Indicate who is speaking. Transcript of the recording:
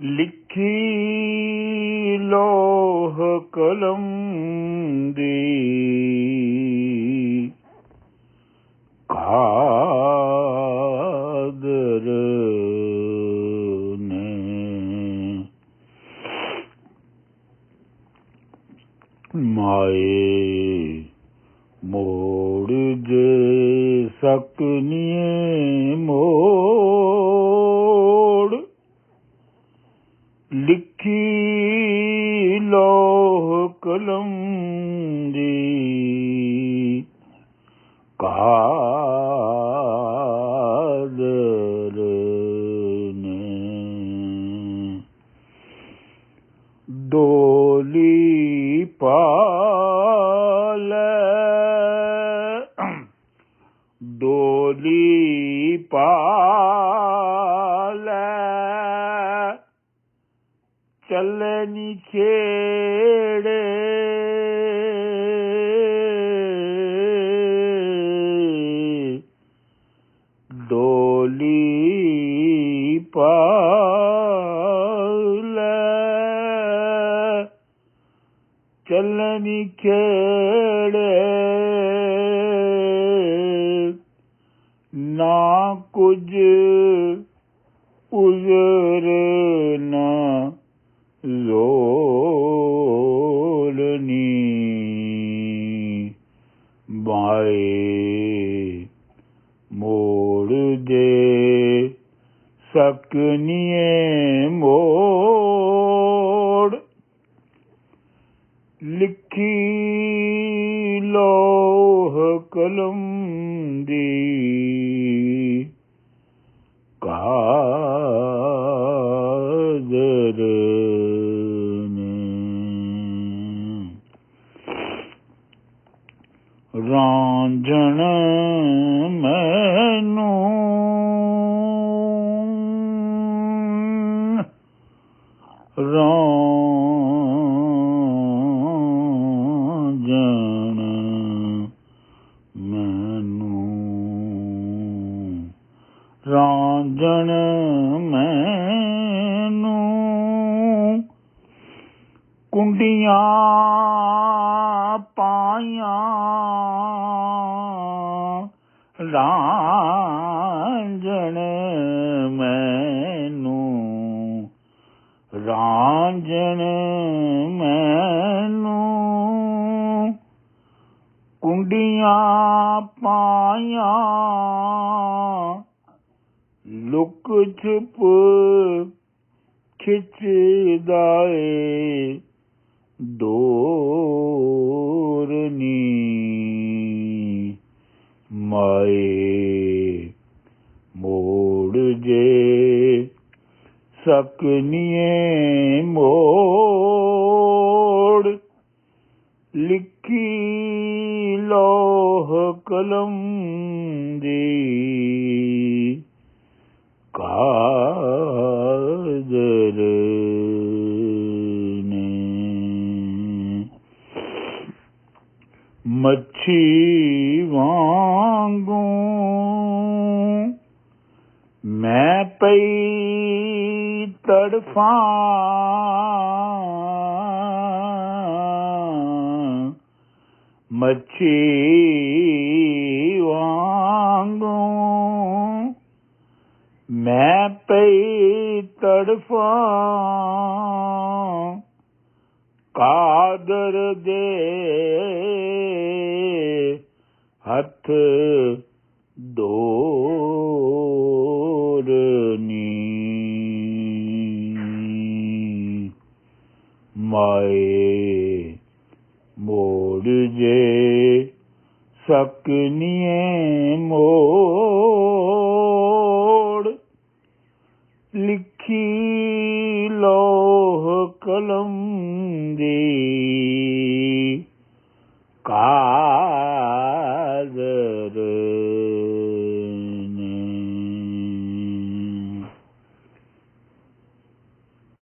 Speaker 1: ਲਿਖੀ ਲੋਹ ਕਲਮ ਦੀ ਕਾਦਰ ਨੇ ਮਾਏ ਮੋੜ ਜੇ ਸਕਨੀਏ ਮੋੜ ਲਿਖੀ ਲੋਹ ਕਲਮ ਦੀ ਕਾਦਰ ਨੇ ਡੋਲੀ ਪਾਲੇ ਡੋਲੀ ਪਾਲੇ ਚੱਲਣੀ ਛੇੜੇ ਡੋਲੀ ਪਾਲੇ ਚੱਲਣੀ ਛੇੜੇ ਨਾ ਕੁਝ ਉਜ਼ਰ ਨਾ ਜ਼ੋਲਨੀ ਮਾਏ ਮੋੜ ਦੇ ਸਕਨੀਏ ਮੋੜ ਲਿਖੀ ਲੋਹ ਕਲਮ ਦੀ ਕਾਦਰ ਰਾਂਝਣ ਮੈਨੂੰ ਰਾਂਝਣ ਮੈਨੂੰ ਰਾਂਝਣ ਮੈਨੂੰ ਕੁੰਡੀਆਂ ਪਾਈਆਂ ਰਾਂਝਣ ਮੈਨੂੰ ਰਾਂਝਣ ਮੈਨੂੰ ਕੁੰਡੀਆਂ ਪਾਈਆਂ ਲੁਕ ਛੁਪ ਖਿੱਚਦਾ ਏ ਡੋਰਨੀ ਮਾਏ ਮੋੜ ਜੇ ਸਕਨੀਏ ਮੋੜ ਲਿਖੀ ਲੋਹ ਕਲਮ ਦੀ ਕਾਦਰ ਨੇ ਮੱਛੀ ਵਾਂਗੂ ਮੈਂ ਪਈ ਤੜਫਾਂ ਮੱਛੀ ਵਾਂਗੂ ਮੈਂ ਪਈ ਤੜਫਾਂ ਕਾਦਰ ਦੇ ਹੱਥ ਦੋਰਨੀ ਮਾਏ ਮੋੜ ਜੇ ਸਕਨੀਏ ਮੋੜ ਲਿਖੀ ਲੋਹ ਕਲਮ ਦੀ